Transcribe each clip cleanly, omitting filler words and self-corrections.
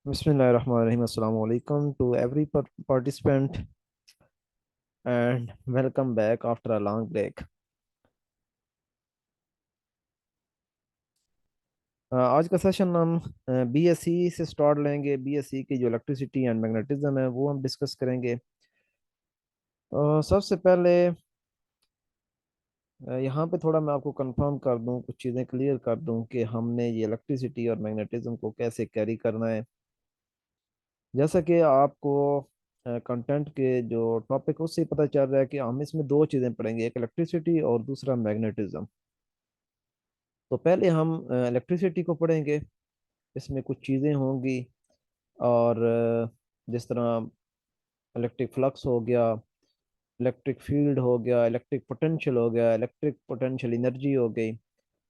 Bismillahirrahmanirrahim. Assalamu alaikum to every participant and welcome back after a long break. आज का session हम BSc से start लेंगे। BSc की जो इलेक्ट्रिसिटी एंड मैग्नेटिज्म है वो हम डिस्कस करेंगे। सबसे पहले यहाँ पे थोड़ा मैं आपको कंफर्म कर दूं, कुछ चीज़ें क्लियर कर दूं कि हमने ये इलेक्ट्रिसिटी और मैग्नेटिज्म को कैसे कैरी करना है। जैसा कि आपको कंटेंट के जो टॉपिक उससे ही पता चल रहा है कि हम इसमें दो चीज़ें पढ़ेंगे, एक इलेक्ट्रिसिटी और दूसरा मैग्नेटिज्म। तो पहले हम इलेक्ट्रिसिटी को पढ़ेंगे। इसमें कुछ चीज़ें होंगी और जिस तरह इलेक्ट्रिक फ्लक्स हो गया, इलेक्ट्रिक फील्ड हो गया, इलेक्ट्रिक पोटेंशियल हो गया, इलेक्ट्रिक पोटेंशियल एनर्जी हो गई।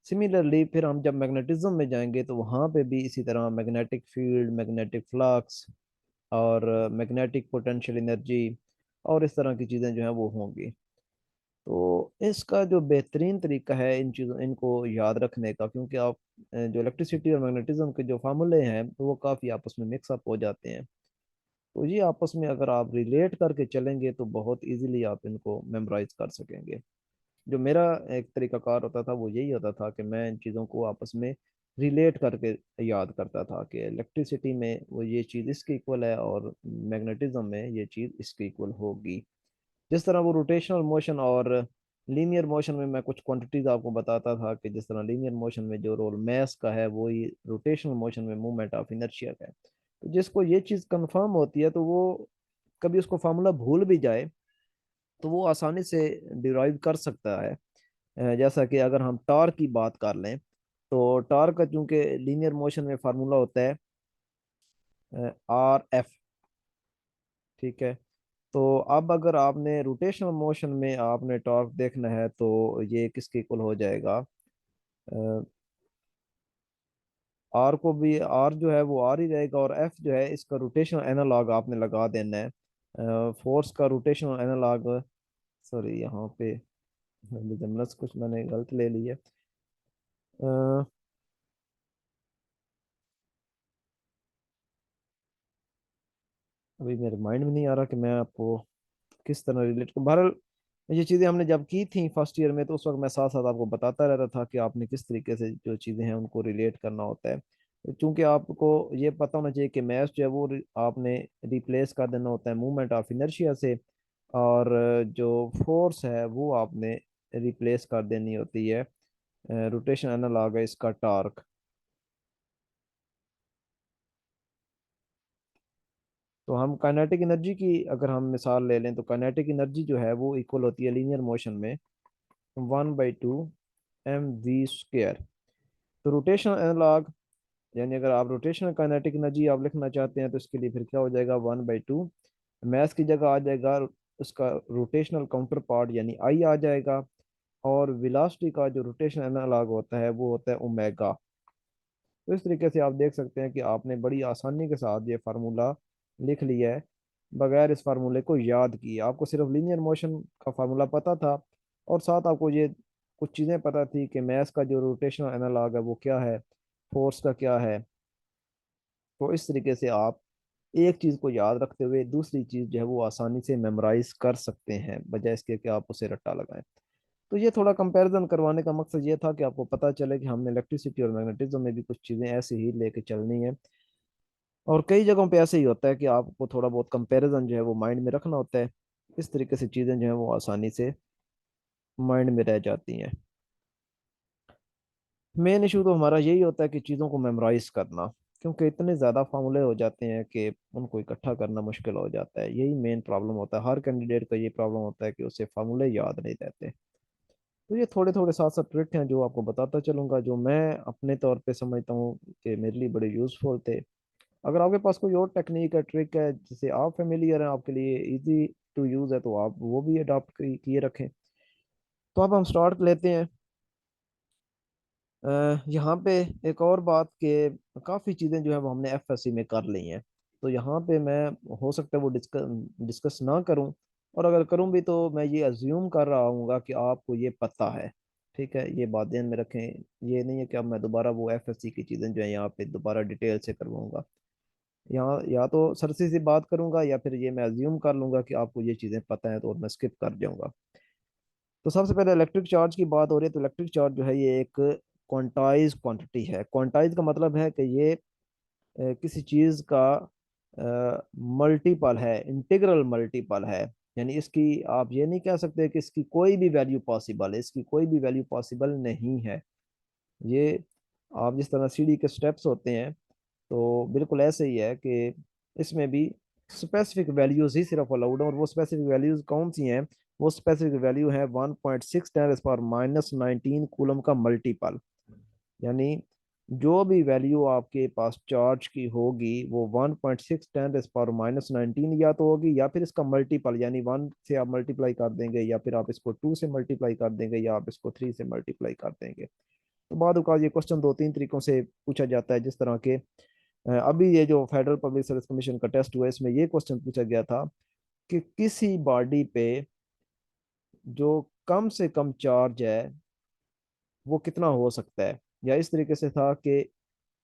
सिमिलरली फिर हम जब मैग्नेटिज्म में जाएंगे तो वहाँ पे भी इसी तरह मैग्नेटिक फील्ड, मैग्नेटिक फ्लक्स और मैग्नेटिक पोटेंशियल एनर्जी और इस तरह की चीज़ें जो हैं वो होंगी। तो इसका जो बेहतरीन तरीका है इन चीज़ों इनको याद रखने का, क्योंकि आप जो इलेक्ट्रिसिटी और मैग्नेटिज्म के जो फार्मूले हैं तो वो काफ़ी आपस में मिक्सअप हो जाते हैं। तो ये आपस में अगर आप रिलेट करके चलेंगे तो बहुत इजीली आप इनको मेमोराइज कर सकेंगे। जो मेरा एक तरीकाकार होता था वो यही होता था कि मैं इन चीज़ों को आपस में रिलेट करके याद करता था कि इलेक्ट्रिसिटी में वो ये चीज़ इसके इक्वल है और मैग्नेटिज्म में ये चीज़ इसके इक्वल होगी। जिस तरह वो रोटेशनल मोशन और लीनियर मोशन में मैं कुछ क्वांटिटीज आपको बताता था कि जिस तरह लीनियर मोशन में जो रोल मास का है वो ही रोटेशनल मोशन में मूवमेंट ऑफ इनर्शिया का है। तो जिसको ये चीज़ कंफर्म होती है तो वो कभी उसको फार्मूला भूल भी जाए तो वो आसानी से डिराइव कर सकता है। जैसा कि अगर हम टॉर्क की बात कर लें तो टॉर्क का चूंकि लीनियर मोशन में फार्मूला होता है आर एफ। ठीक है। तो अब अगर आपने रोटेशनल मोशन में आपने टॉर्क देखना है तो ये किसके इक्वल हो जाएगा? आर को भी आर जो है वो आर ही रहेगा और एफ जो है इसका रोटेशनल एनालॉग आपने लगा देना है। फोर्स का रोटेशनल एनालॉग, सॉरी यहाँ पे रिजम्बलेंस कुछ मैंने गलत ले ली है। अ, अभी मेरे माइंड में नहीं आ रहा कि मैं आपको किस तरह रिलेट करूं। बहरहाल ये चीज़ें हमने जब की थी फर्स्ट ईयर में तो उस वक्त मैं साथ साथ आपको बताता रहता था कि आपने किस तरीके से जो चीज़ें हैं उनको रिलेट करना होता है। क्योंकि आपको ये पता होना चाहिए कि मैथ जो है वो आपने रिप्लेस कर देना होता है मूवमेंट ऑफ इनर्शिया से, और जो फोर्स है वो आपने रिप्लेस कर देनी होती है रोटेशन एनालॉग है इसका टार्क। तो हम काइनेटिक एनर्जी की अगर हम मिसाल ले लें तो काइनेटिक एनर्जी जो है वो इक्वल होती है लीनियर मोशन में 1/2 mv²। तो रोटेशनल एनालॉग यानी अगर आप रोटेशनल काइनेटिक एनर्जी आप लिखना चाहते हैं तो इसके लिए फिर क्या हो जाएगा? 1/2 मैथ की जगह आ जाएगा उसका रोटेशनल काउंटर पार्ट यानी आई आ जाएगा, और वेलोसिटी का जो रोटेशनल एनालॉग होता है वो होता है ओमेगा। तो इस तरीके से आप देख सकते हैं कि आपने बड़ी आसानी के साथ ये फार्मूला लिख लिया है बगैर इस फार्मूले को याद किए। आपको सिर्फ लीनियर मोशन का फार्मूला पता था और साथ आपको ये कुछ चीज़ें पता थी कि मैथ का जो रोटेशनल एनालॉग है वो क्या है, फोर्स का क्या है। तो इस तरीके से आप एक चीज़ को याद रखते हुए दूसरी चीज़ जो है वो आसानी से मेमोराइज कर सकते हैं बजाय इसके कि आप उसे रट्टा लगाएं। तो ये थोड़ा कंपैरिजन करवाने का मकसद ये था कि आपको पता चले कि हमने इलेक्ट्रिसिटी और मैग्नेटिज्म में भी कुछ चीज़ें ऐसे ही लेके चलनी है। और कई जगहों पे ऐसे ही होता है कि आपको थोड़ा बहुत कंपैरिजन जो है वो माइंड में रखना होता है। इस तरीके से चीज़ें जो है वो आसानी से माइंड में रह जाती हैं। मेन इशू तो हमारा यही होता है कि चीज़ों को मेमोराइज करना, क्योंकि इतने ज़्यादा फार्मूले हो जाते हैं कि उनको इकट्ठा करना मुश्किल हो जाता है। यही मेन प्रॉब्लम होता है, हर कैंडिडेट का ये प्रॉब्लम होता है कि उसे फार्मूले याद नहीं रहते। तो ये थोड़े थोड़े साथ साथ ट्रिक हैं जो आपको बताता चलूंगा, जो मैं अपने तौर पे समझता हूँ कि मेरे लिए बड़े यूजफुल थे। अगर आपके पास कोई और टेक्निक है, ट्रिक है जिससे आप फेमिलियर हैं, आपके लिए इजी टू यूज है, तो आप वो भी अडॉप्ट किए रखें। तो अब हम स्टार्ट लेते हैं। यहाँ पे एक और बात के काफ़ी चीज़ें जो है वो हमने एफएससी में कर ली हैं। तो यहाँ पे मैं हो सकता है वो डिस्कस डिस्कस ना करूँ, और अगर करूँ भी तो मैं ये अज्यूम कर रहा हूँगा कि आपको ये पता है। ठीक है, ये बात ध्यान में रखें। ये नहीं है कि अब मैं दोबारा वो एफएससी की चीज़ें जो है यहाँ पे दोबारा डिटेल से करवाऊंगा। यहाँ या तो सर से बात करूंगा या फिर ये मैं अज्यूम कर लूंगा कि आपको ये चीजें पता है, तो और मैं स्किप कर जाऊंगा। तो सबसे पहले इलेक्ट्रिक चार्ज की बात हो रही है, तो इलेक्ट्रिक चार्ज जो है ये एक क्वांटाइज क्वांटिटी है। क्वांटाइज का मतलब है कि ये किसी चीज का मल्टीपल है, इंटीग्रल मल्टीपल है। यानी इसकी आप ये नहीं कह सकते कि इसकी कोई भी वैल्यू पॉसिबल है, इसकी कोई भी वैल्यू पॉसिबल नहीं है। ये आप जिस तरह सीढ़ी के स्टेप्स होते हैं, तो बिल्कुल ऐसे ही है कि इसमें भी स्पेसिफिक वैल्यूज ही सिर्फ अलाउड है। और वो स्पेसिफिक वैल्यूज कौन सी हैं? वो स्पेसिफिक वैल्यू है 1.6 × 10⁻⁻⁹ कूलम का मल्टीपल। यानी जो भी वैल्यू आपके पास चार्ज की होगी वो 1.6 × 10⁻⁻19 या तो होगी, या फिर इसका मल्टीपल, यानी 1 से आप मल्टीप्लाई कर देंगे, या फिर आप इसको 2 से मल्टीप्लाई कर देंगे, या आप इसको 3 से मल्टीप्लाई कर देंगे। तो बाद ये क्वेश्चन दो तीन तरीकों से पूछा जाता है, जिस तरह के अभी ये जो फेडरल पब्लिक सर्विस कमीशन का टेस्ट हुआ है, इसमें ये क्वेश्चन पूछा गया था कि किसी बॉडी पे जो कम से कम चार्ज है वो कितना हो सकता है। या इस तरीके से था कि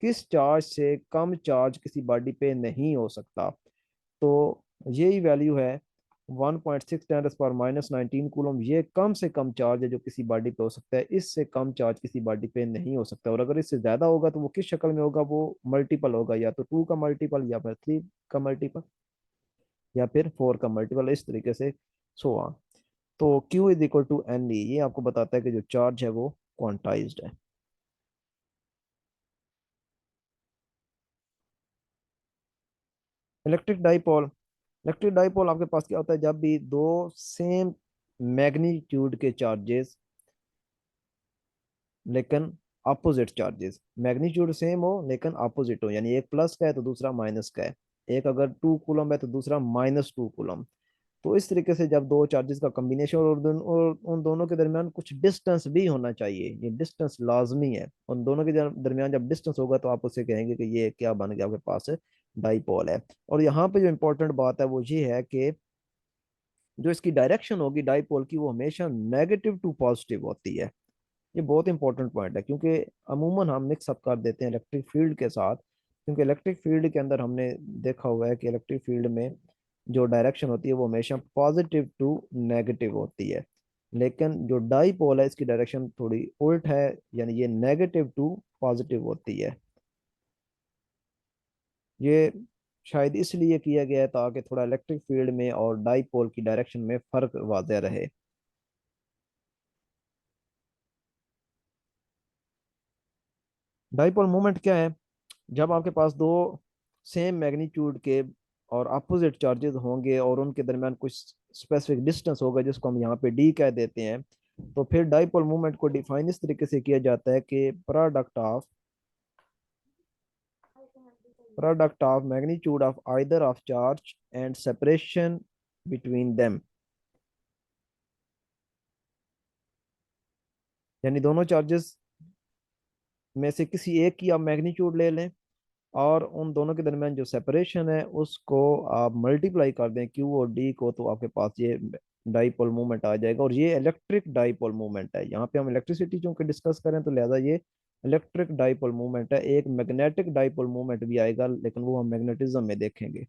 किस चार्ज से कम चार्ज किसी बॉडी पे नहीं हो सकता। तो यही वैल्यू है 1.6 × 10⁻⁻19 कूलम। ये कम से कम चार्ज है जो किसी बॉडी पे हो सकता है, इससे कम चार्ज किसी बॉडी पे नहीं हो सकता। और अगर इससे ज्यादा होगा तो वो किस शक्ल में होगा? वो मल्टीपल होगा, या तो 2 का मल्टीपल, या फिर 3 का मल्टीपल, या फिर 4 का मल्टीपल, इस तरीके से। So on. तो Q = NE ये आपको बताता है कि जो चार्ज है वो क्वांटाइज्ड है। Electric dipole. इलेक्ट्रिक डाइपोल आपके पास क्या होता है? जब भी दो सेम मैग्नीट्यूड के चार्जेस लेकिन अपोजिट चार्जेस, मैग्नीट्यूड सेम हो लेकिन अपोजिट हो, यानी एक प्लस का है तो दूसरा माइनस का है, एक अगर 2 कूलम है तो दूसरा -2 कूलम। तो इस तरीके से जब दो चार्जेस का कॉम्बिनेशन, और उन दोनों के दरमियान कुछ डिस्टेंस भी होना चाहिए, ये डिस्टेंस लाजमी है। उन दोनों के दरमियान जब डिस्टेंस होगा तो आप उसे कहेंगे कि ये क्या बन गया, आपके पास डाइपोल है। और यहाँ पे जो इंपॉर्टेंट बात है वो ये है कि जो इसकी डायरेक्शन होगी डाइपोल की, वो हमेशा नेगेटिव टू पॉजिटिव होती है। ये बहुत इंपॉर्टेंट पॉइंट है, क्योंकि अमूमन हम मिक्स अप कर देते हैं इलेक्ट्रिक फील्ड के साथ। क्योंकि इलेक्ट्रिक फील्ड के अंदर हमने देखा हुआ है कि इलेक्ट्रिक फील्ड में जो डायरेक्शन होती है वो हमेशा पॉजिटिव टू नेगेटिव होती है। लेकिन जो डाईपोल है इसकी डायरेक्शन थोड़ी उल्ट है, यानी ये नेगेटिव टू पॉजिटिव होती है। ये शायद इसलिए किया गया है ताकि थोड़ा इलेक्ट्रिक फील्ड में और डाईपोल की डायरेक्शन में फर्क वाज़ह रहे। डाईपोल मोमेंट क्या है? जब आपके पास दो सेम मैग्नीट्यूड के और अपोजिट चार्जेस होंगे और उनके दरमियान कुछ स्पेसिफिक डिस्टेंस होगा जिसको हम यहाँ पे डी कह देते हैं, तो फिर डाइपोल मूवमेंट को डिफाइन इस तरीके से किया जाता है कि product of magnitude of either of charge and separation between them. यानी दोनों चार्जेस में से किसी एक की आप मैग्नीट्यूड ले लें, और उन दोनों के दरमियान जो सेपरेशन है उसको आप मल्टीप्लाई कर दें क्यू और डी को, तो आपके पास ये डाइपोल मूवमेंट आ जाएगा। और ये इलेक्ट्रिक डाइपोल मूवमेंट है। यहाँ पे हम इलेक्ट्रिसिटी चूंकि डिस्कस करें तो लिहाजा ये इलेक्ट्रिक डाइपोल मूवमेंट है। एक मैग्नेटिक डाइपोल मूवमेंट भी आएगा, लेकिन वो हम मैग्नेटिज्म में देखेंगे।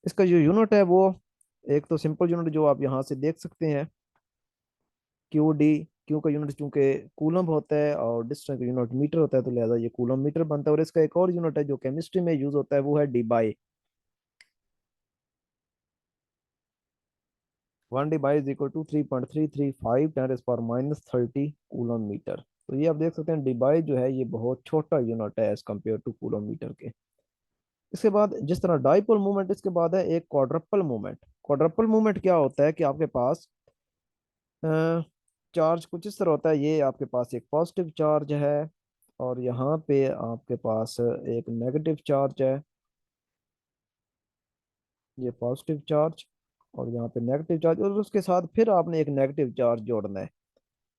इसका जो यूनिट है वो, एक तो सिंपल यूनिट जो आप यहाँ से देख सकते हैं, Q D। क्यू का यूनिट चूंकि कूलम होता है और डिस्टेंस का यूनिट मीटर होता है, तो लिहाजा ये कूलम मीटर बनता है। और इसका एक और यूनिट है जो केमिस्ट्री में यूज होता है, वो है डीबाई। 1 D/= 3.335 coulomb metre. तो ये आप देख सकते हैं डीबाई जो है ये बहुत छोटा यूनिट है as compare to coulomb metre के। इसके बाद जिस तरह डाइपोल मूवमेंट, इसके बाद है एक क्वाड्रपल मूवमेंट। क्वाड्रपल मूवमेंट क्या होता है कि आपके पास चार्ज कुछ इस तरह होता है। ये आपके पास एक पॉजिटिव चार्ज है, और यहाँ पे आपके पास एक नेगेटिव चार्ज है। ये पॉजिटिव चार्ज और यहाँ पे नेगेटिव चार्ज, और उसके साथ फिर आपने एक नेगेटिव चार्ज जोड़ना है,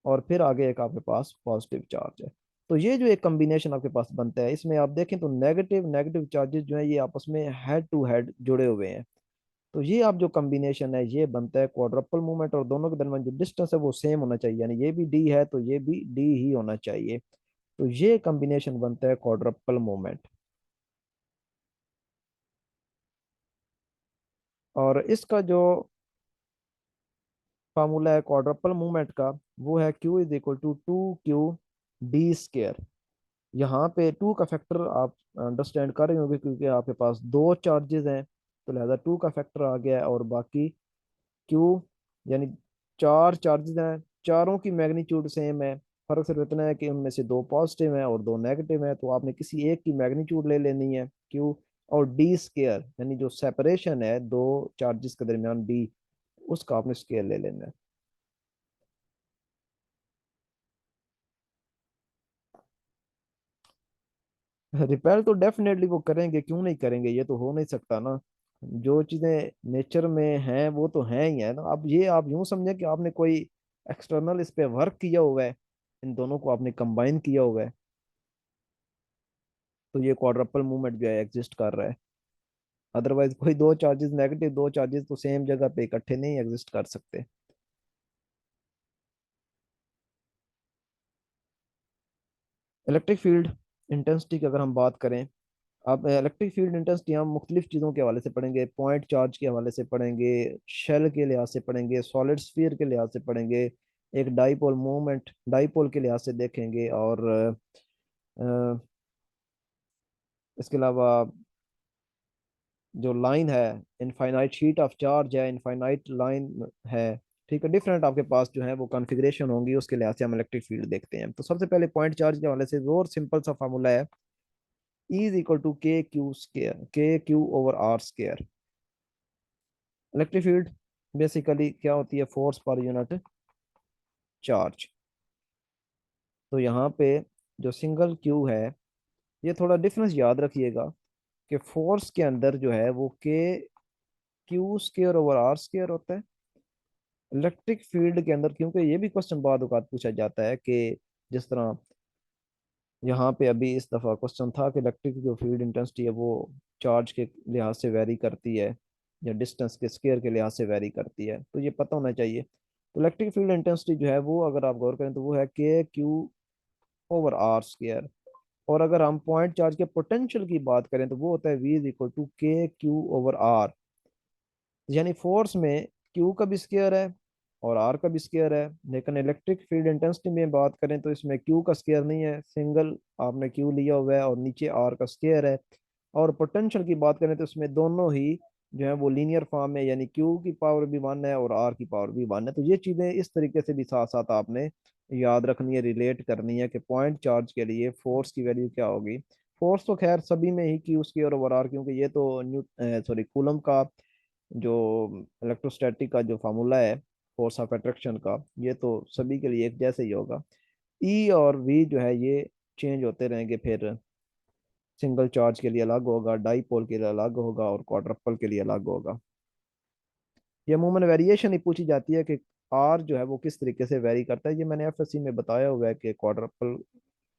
और फिर आगे एक आपके पास पॉजिटिव चार्ज है। तो ये जो एक कॉम्बिनेशन आपके पास बनता है, इसमें आप देखें तो नेगेटिव नेगेटिव चार्जेस जो है ये आपस में हेड टू हेड जुड़े हुए हैं। तो ये आप जो कॉम्बिनेशन है ये बनता है क्वाड्रपल मूवमेंट। और दोनों के दरमियान जो डिस्टेंस है वो सेम होना चाहिए, यानी ये भी डी है तो ये भी डी ही होना चाहिए। तो ये कॉम्बिनेशन बनता है क्वाड्रपल मूवमेंट। और इसका जो फार्मूला है क्वाड्रपल मूवमेंट का, वो है Q is equal to 2Q d square. यहाँ पे टू का फैक्टर आप अंडरस्टैंड कर रहे होंगे, क्योंकि आपके पास दो चार्जेस हैं, तो लिहाजा टू का फैक्टर आ गया है। और बाकी क्यू, यानी चार चार्जेस हैं, चारों की मैग्नीट्यूड सेम है। फर्क सिर्फ इतना है कि उनमें से दो पॉजिटिव हैं और दो नेगेटिव हैं, तो आपने किसी एक की मैग्नीट्यूड ले लेनी है क्यू। और डी स्केयर, यानी जो सेपरेशन है दो चार्जेस के दरमियान डी, उसका आपने स्केयर ले लेना है। रिपेल तो डेफिनेटली वो करेंगे, क्यों नहीं करेंगे, ये तो हो नहीं सकता ना। जो चीजें नेचर में हैं वो तो हैं ही है ना। अब ये आप यूं समझें कि आपने कोई एक्सटर्नल इस पे वर्क किया हुआ है, इन दोनों को आपने कंबाइन किया हुआ है, तो ये क्वाड्रपल मूवमेंट जो है एग्जिस्ट कर रहा है। अदरवाइज कोई दो चार्जेस नेगेटिव, दो चार्जेस तो सेम जगह पे इकट्ठे नहीं एग्जिस्ट कर सकते। इलेक्ट्रिक फील्ड इंटेंसिटी की अगर हम बात करें, अब इलेक्ट्रिक फील्ड इंटेंसिटी हम मुख्तलिफ चीज़ों के हवाले से पढ़ेंगे, पॉइंट चार्ज के हवाले से पढ़ेंगे, शेल के लिहाज से पढ़ेंगे, सॉलिड स्फीयर के लिहाज से पढ़ेंगे, एक डाइपोल मूवमेंट डाइपोल के लिहाज से देखेंगे, और अ, इसके अलावा जो लाइन है, इनफाइनाइट शीट ऑफ चार्ज है, इनफाइनाइट लाइन है। ठीक है, डिफरेंट आपके पास जो है वो कॉन्फ़िगरेशन होंगी, उसके लिहाज से हम इलेक्ट्रिक फील्ड देखते हैं। तो सबसे पहले पॉइंट चार्ज के हवाले से और सिंपल सा फार्मूला है, E is equal to K Q over R square. Electric field basically क्या होती है, फोर्स पर यूनिट चार्ज। तो यहाँ पे जो सिंगल क्यू है, ये थोड़ा डिफरेंस याद रखिएगा कि फोर्स के अंदर जो है वो K Q square over R square होता है। इलेक्ट्रिक फील्ड के अंदर, क्योंकि ये भी क्वेश्चन बाद औकात पूछा जाता है कि जिस तरह यहाँ पे अभी इस दफ़ा क्वेश्चन था कि इलेक्ट्रिक जो फील्ड इंटेंसिटी है वो चार्ज के लिहाज से वेरी करती है या डिस्टेंस के स्क्वायर के लिहाज से वेरी करती है, तो ये पता होना चाहिए। तो इलेक्ट्रिक फील्ड इंटेंसिटी जो है वो अगर आप गौर करें तो वो है K Q over R square. और अगर हम पॉइंट चार्ज के पोटेंशियल की बात करें तो वो होता है V is equal to K Q over R। यानी फोर्स में क्यू का भी स्केयर है और आर का भी स्केयर है, लेकिन इलेक्ट्रिक फील्ड इंटेंसिटी में बात करें तो इसमें क्यू का स्केयर नहीं है, सिंगल आपने क्यू लिया हुआ है और नीचे आर का स्केयर है। और पोटेंशियल की बात करें तो इसमें दोनों ही जो है वो लीनियर फॉर्म है, यानी क्यू की पावर भी वन है और आर की पावर भी वन है। तो ये चीजें इस तरीके से भी साथ साथ आपने याद रखनी है, रिलेट करनी है कि पॉइंट चार्ज के लिए फोर्स की वैल्यू क्या होगी। फोर्स तो खैर सभी में ही क्यू स्क्वायर ओवर आर, क्योंकि ये तो न्यू सॉरी कूलम का जो इलेक्ट्रोस्टैटिक का जो फार्मूला है फोर्स ऑफ अट्रैक्शन का, ये तो सभी के लिए एक जैसे ही होगा। ई और वी जो है ये चेंज होते रहेंगे, फिर सिंगल चार्ज के लिए अलग होगा, डाईपोल के लिए अलग होगा और क्वाड्रपल के लिए अलग होगा। ये अमूमन वेरिएशन ही पूछी जाती है कि आर जो है वो किस तरीके से वेरी करता है। ये मैंने एफएससी में बताया हुआ है कि क्वाड्रपल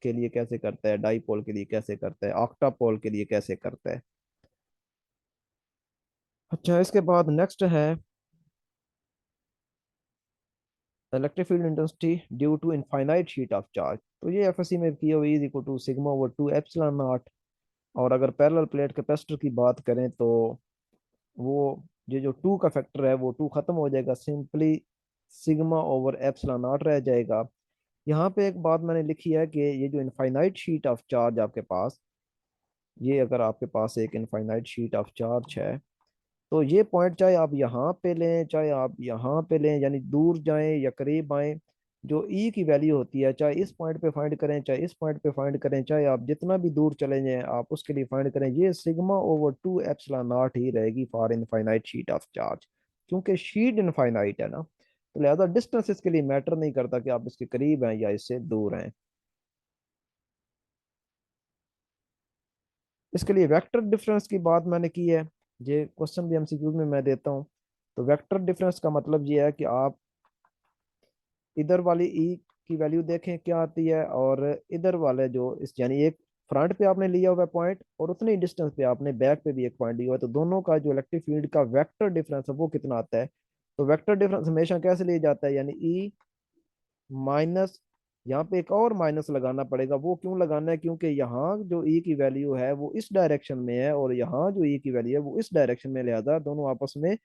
के लिए कैसे करता है, डाईपोल के लिए कैसे करता है, ऑक्टापोल के लिए कैसे करता है। अच्छा, इसके बाद नेक्स्ट है electric field intensity due to infinite sheet of charge. तो ये एफएससी में किया हुआ is equal to sigma over 2 epsilon not. और अगर पैरेलल प्लेट कैपेसिटर की बात करें तो वो ये जो टू का फैक्टर है वो टू खत्म हो जाएगा, simply sigma over epsilon not रह जाएगा। यहाँ पे एक बात मैंने लिखी है कि ये जो इनफाइनाइट शीट ऑफ चार्ज आपके पास, ये अगर आपके पास एक इनफाइनाइट शीट ऑफ चार्ज है, तो ये पॉइंट चाहे आप यहाँ पे लें चाहे आप यहाँ पे लें, यानी दूर जाएं या करीब आए, जो ई की वैल्यू होती है, चाहे इस पॉइंट पे फाइंड करें चाहे इस पॉइंट पे फाइंड करें, चाहे आप जितना भी दूर चले जाएं आप उसके लिए फाइंड करें, ये सिग्मा ओवर 2 एप्सिलॉन नॉट ही रहेगी for infinite sheet of charge. क्योंकि शीट इनफाइनाइट है ना, तो लिहाजा डिस्टेंस इसके लिए मैटर नहीं करता कि आप इसके करीब हैं या इससे दूर हैं। इसके लिए वेक्टर डिफरेंस की बात मैंने की है, ये क्वेश्चन भी एमसीक्यूज में मैं देता हूँ। तो वेक्टर डिफरेंस का मतलब ये है कि आप इधर वाली ई की वैल्यू देखें क्या आती है, और इधर वाले जो इस यानी एक फ्रंट पे आपने लिया हुआ है पॉइंट और उतने ही डिस्टेंस पे आपने बैक पे भी एक पॉइंट लिया हुआ है, तो दोनों का जो इलेक्ट्रिक फील्ड का वेक्टर डिफरेंस है वो कितना आता है। तो वेक्टर डिफरेंस हमेशा कैसे लिया जाता है, यानी ई माइनस यहाँ पे एक और माइनस लगाना पड़ेगा। वो क्यों लगाना है? क्योंकि यहाँ जो ई की वैल्यू है वो इस डायरेक्शन में है, और यहाँ जो ई की वैल्यू है वो इस डायरेक्शन में, लिहाजा दोनों आपस में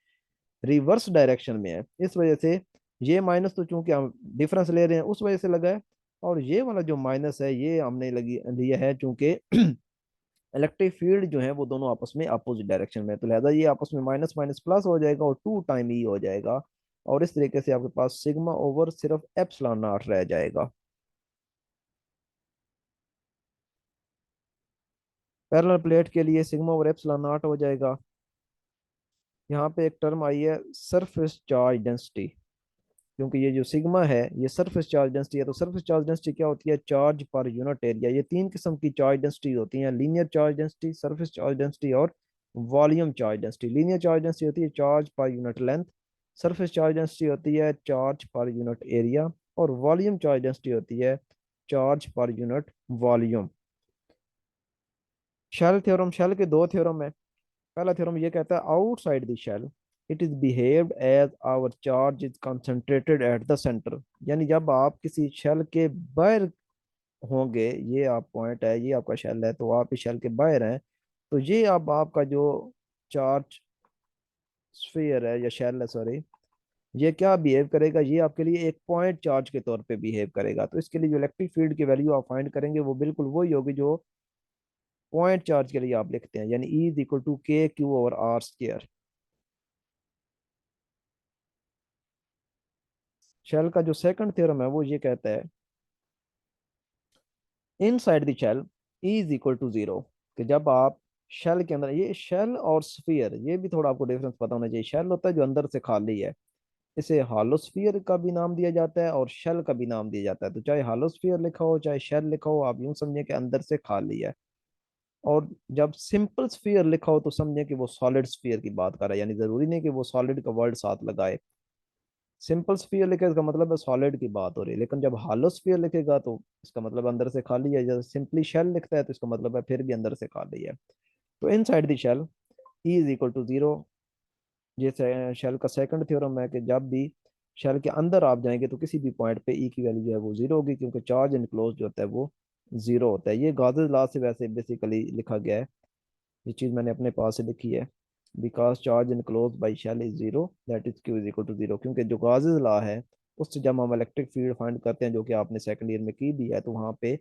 रिवर्स डायरेक्शन में है। इस वजह से ये माइनस तो चूंकि हम डिफरेंस ले रहे हैं उस वजह से लगा है, और ये वाला जो माइनस है ये हमने लगी लिया है चूंकि इलेक्ट्रिक फील्ड जो है वो दोनों आपस में अपोजिट डायरेक्शन में है, तो लिहाजा ये आपस में माइनस माइनस प्लस हो जाएगा और 2 टाइम ई हो जाएगा। और इस तरीके से आपके पास सिग्मा ओवर सिर्फ एप्सिलॉन नॉट रह जाएगा। पैरेलल प्लेट के लिए सिग्मा ओवर एप्सिलॉन नॉट हो जाएगा। यहाँ पे एक टर्म आई है सरफेस चार्ज डेंसिटी, क्योंकि ये जो सिग्मा है ये सरफेस चार्ज डेंसिटी है। तो सरफेस चार्ज डेंसिटी क्या होती है? Charge per unit area. ये तीन किस्म की चार्ज डेंसिटी होती हैं, linear charge density, surface charge density और volume charge density. Linear charge density होती है charge per unit length, surface charge density होती है चार्ज पर यूनिट एरिया, और वॉल्यूम चार्ज डेंसिटी होती है charge per unit volume. Shell theorem, shell के दो थ्योरम है। पहला थ्योरम ये कहता है outside the shell it is behaved as our charge is concentrated at the centre. यानी जब आप किसी शेल के बाहर होंगे, ये आप पॉइंट है, ये आपका शेल है, तो आप इस शेल के बाहर हैं, तो ये अब आपका जो चार्ज स्फीयर है या शेल है, सॉरी, ये क्या बिहेव करेगा? ये आपके लिए एक पॉइंट चार्ज के तौर पे बिहेव करेगा। तो इसके लिए जो इलेक्ट्रिक फील्ड की वैल्यू आप फाइंड करेंगे वो बिल्कुल वही होगी जो पॉइंट चार्ज के लिए आप लिखते हैं, यानी E is equal to K Q over R square. Shell का जो सेकंड थ्योरम है वो ये कहता है inside the shell is equal to zero, कि जब आप शेल के अंदर, ये शेल और स्फीयर ये भी थोड़ा आपको डिफरेंस पता होना चाहिए। शेल होता है जो अंदर से खाली है, इसे हालोस्फीयर का भी नाम दिया जाता है और शेल का भी नाम दिया जाता है। तो चाहे हालोस्फीयर लिखा हो चाहे शेल लिखा हो, आप यूं समझिए कि अंदर से खाली है। और जब सिंपल स्फीयर लिखा हो तो समझे कि वो सॉलिड स्फीयर की बात कर रहा है, यानी जरूरी नहीं कि वो सॉलिड का वर्ड साथ लगाए। सिंपल स्फीयर लिखे इसका मतलब है सॉलिड की बात हो रही है, लेकिन जब हालो स्फीयर लिखेगा तो इसका मतलब अंदर से खाली है। जब सिंपली शेल लिखता है तो इसका मतलब है फिर भी अंदर से खाली है। तो inside the shell E is equal to zero. ये शेल का सेकंड थ्योरम है कि जब भी शेल के अंदर आप जाएंगे तो किसी भी पॉइंट पे ई की वैल्यू जो है वो जीरो होगी, क्योंकि चार्ज इनक्लोज जो होता है वो जीरो होता है। ये गाउस लॉ से वैसे बेसिकली लिखा गया है, ये चीज मैंने अपने पास से लिखी है। Because charge enclose by shell is zero that is Q is equal to zero, क्योंकि जो गाउस लॉ है उससे जब हम इलेक्ट्रिक फील्ड फाइंड करते हैं, जो कि आपने सेकंड ईयर में की भी है, तो वहाँ पे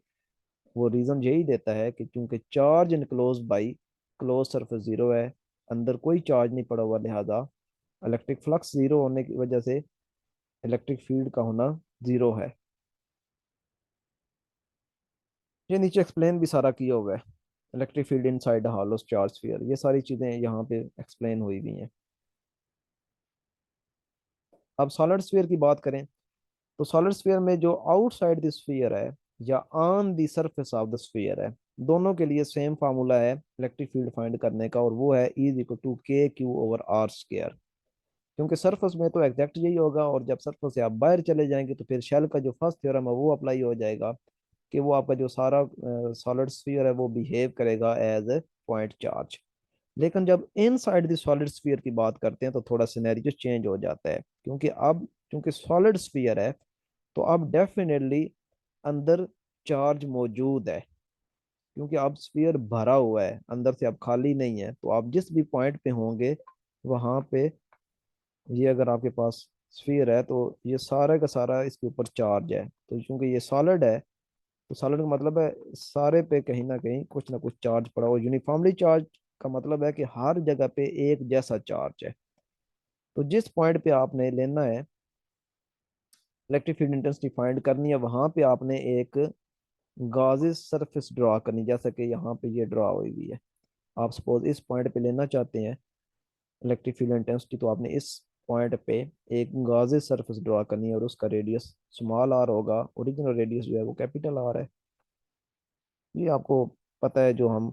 वो रीजन यही देता है कि क्योंकि charge enclose by close surface zero है, अंदर कोई चार्ज नहीं पड़ा हुआ, लिहाजा इलेक्ट्रिक फ्लक्स जीरो होने की वजह से इलेक्ट्रिक फील्ड का होना जीरो है। ये नीचे एक्सप्लेन भी सारा किया हुआ है, electric field inside hollow charge sphere, ये सारी चीजें यहाँ पे एक्सप्लेन हुई भी हैं। अब सॉलिड स्फीयर की बात करें तो सॉलिड स्फीयर में जो आउटसाइड द स्फीयर है या on the surface of the sphere है, दोनों के लिए सेम फार्मूला है इलेक्ट्रिक फील्ड फाइंड करने का, और वो है E is equal to K Q over R square. क्योंकि सरफेस में तो एग्जैक्ट यही होगा, और जब सरफेस से आप बाहर चले जाएंगे तो फिर शेल का जो फर्स्ट थ्योरम है वो अप्लाई हो जाएगा, कि वो आपका जो सारा सॉलिड स्फीयर है वो बिहेव करेगा एज ए पॉइंट चार्ज। लेकिन जब इन साइड द सॉलिड स्फीयर की बात करते हैं तो थोड़ा सिनेरियो चेंज हो जाता है, क्योंकि अब क्योंकि सॉलिड स्फीयर है तो अब डेफिनेटली अंदर चार्ज मौजूद है, क्योंकि अब स्फीयर भरा हुआ है, अंदर से अब खाली नहीं है। तो आप जिस भी पॉइंट पे होंगे वहां पे, ये अगर आपके पास स्फीयर है तो ये सारा का सारा इसके ऊपर चार्ज है। तो क्योंकि ये सॉलिड है तो सॉलिड का मतलब है सारे पे कहीं ना कुछ चार्ज पड़ा हो। यूनिफॉर्मली चार्ज का मतलब है कि हर जगह पे एक जैसा चार्ज है। तो जिस पॉइंट पे आपने लेना है इलेक्ट्रिक फील्ड इंटेंसिटी फाइंड करनी है, वहां पे आपने एक गाजिस सरफेस ड्रा करनी, जैसा कि यहाँ पे ये ड्रा हुई हुई है। आप सपोज इस पॉइंट पे लेना चाहते हैं इलेक्ट्रिक फील्ड इंटेंसिटी, तो आपने इस पॉइंट पे एक गाजिस सरफेस ड्रा करनी है, और उसका रेडियस स्मॉल आर होगा, ओरिजिनल रेडियस जो है वो कैपिटल आर है। ये आपको पता है, जो हम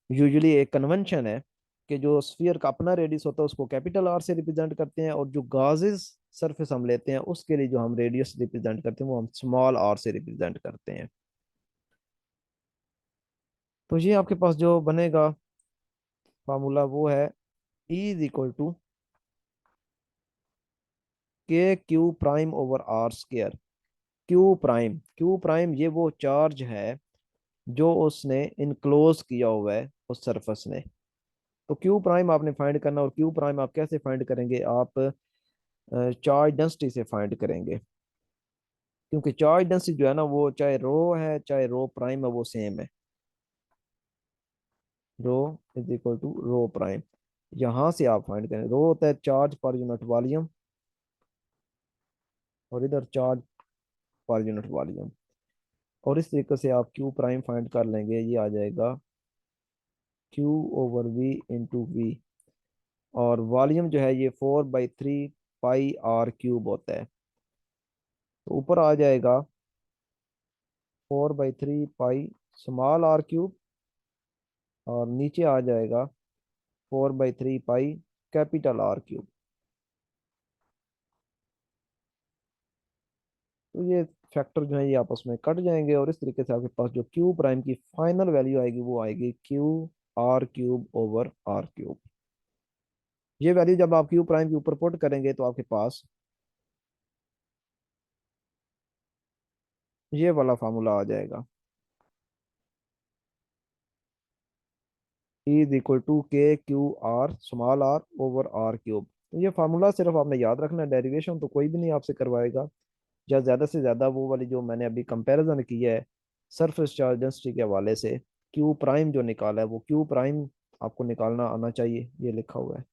यूजुअली एक कन्वेंशन है कि जो स्फीयर का अपना रेडियस होता है उसको कैपिटल आर से रिप्रेजेंट करते हैं, और जो गाजेस सरफेस हम लेते हैं उसके लिए जो हम रेडियस रिप्रेजेंट करते हैं वो हम स्मॉल आर से रिप्रेजेंट करते हैं। तो ये आपके पास जो बनेगा फार्मूला वो है E is equal to K Q prime over R square. Q prime ये वो चार्ज है जो उसने इनक्लोज किया हुआ है उस सरफेस ने। तो क्यू प्राइम आपने फाइंड करना, और क्यू प्राइम आप कैसे फाइंड करेंगे, आप चार्ज डेंसिटी से फाइंड करेंगे। क्योंकि चार्ज डेंसिटी जो है ना, वो चाहे रो है चाहे रो प्राइम है, वो सेम है। Rho is equal to rho prime. यहाँ से आप फाइंड करें, रो होता है चार्ज पर यूनिट वॉल्यूम, और इधर चार्ज पर यूनिट वॉल्यूम। और इस तरीके से आप क्यू प्राइम फाइंड कर लेंगे, ये आ जाएगा Q over V into V. और वॉल्यूम जो है ये 4/3 पाई r क्यूब होता है। तो ऊपर आ जाएगा 4/3 पाई स्मॉल r क्यूब, और नीचे आ जाएगा 4/3 पाई कैपिटल R क्यूब। तो ये फैक्टर जो है ये आपस में कट जाएंगे, और इस तरीके से आपके पास जो क्यू प्राइम की फाइनल वैल्यू आएगी वो आएगी Q r cube over R cube. ये वैल्यू जब आप क्यू प्राइम के ऊपर पुट करेंगे तो आपके पास ये वाला फार्मूला आ जाएगा, E is equal to K Q R small r over R cube. तो ये फार्मूला सिर्फ आपने याद रखना है, डेरिवेशन तो कोई भी नहीं आपसे करवाएगा। या ज़्यादा से ज़्यादा वो वाली जो मैंने अभी कंपैरिजन की है सरफेस चार्ज डेंसिटी के हवाले से, क्यू प्राइम जो निकाला है वो क्यू प्राइम आपको निकालना आना चाहिए, ये लिखा हुआ है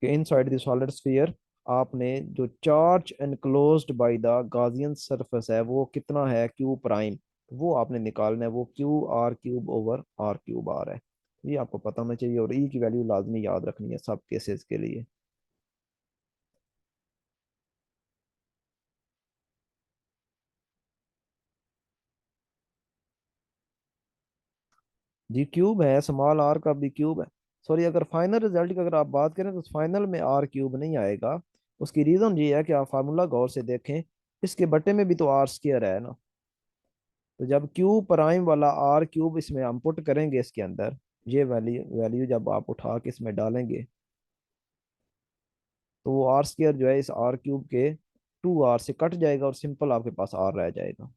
कि इनसाइड द सॉलिड स्फीयर आपने जो charge enclosed by the Gaussian surface है वो कितना है क्यू प्राइम, वो आपने निकालना है, वो Q r cube over R cube आ रहा है। ये आपको पता होना चाहिए, और ई की वैल्यू लाजमी याद रखनी है सब केसेस के लिए। जी क्यूब है, स्मॉल आर का भी क्यूब है। सॉरी, अगर फाइनल रिजल्ट की अगर आप बात करें तो फाइनल में R क्यूब नहीं आएगा। उसकी रीजन ये है कि आप फार्मूला गौर से देखें, इसके बटे में भी तो R² है ना। तो जब क्यू प्राइम वाला R क्यूब इसमें हम पुट करेंगे इसके अंदर, ये वैल्यू वैल्यू जब आप उठा के इसमें डालेंगे, तो वो R² जो है इस R क्यूब के 2R से कट जाएगा, और सिंपल आपके पास R रह जाएगा।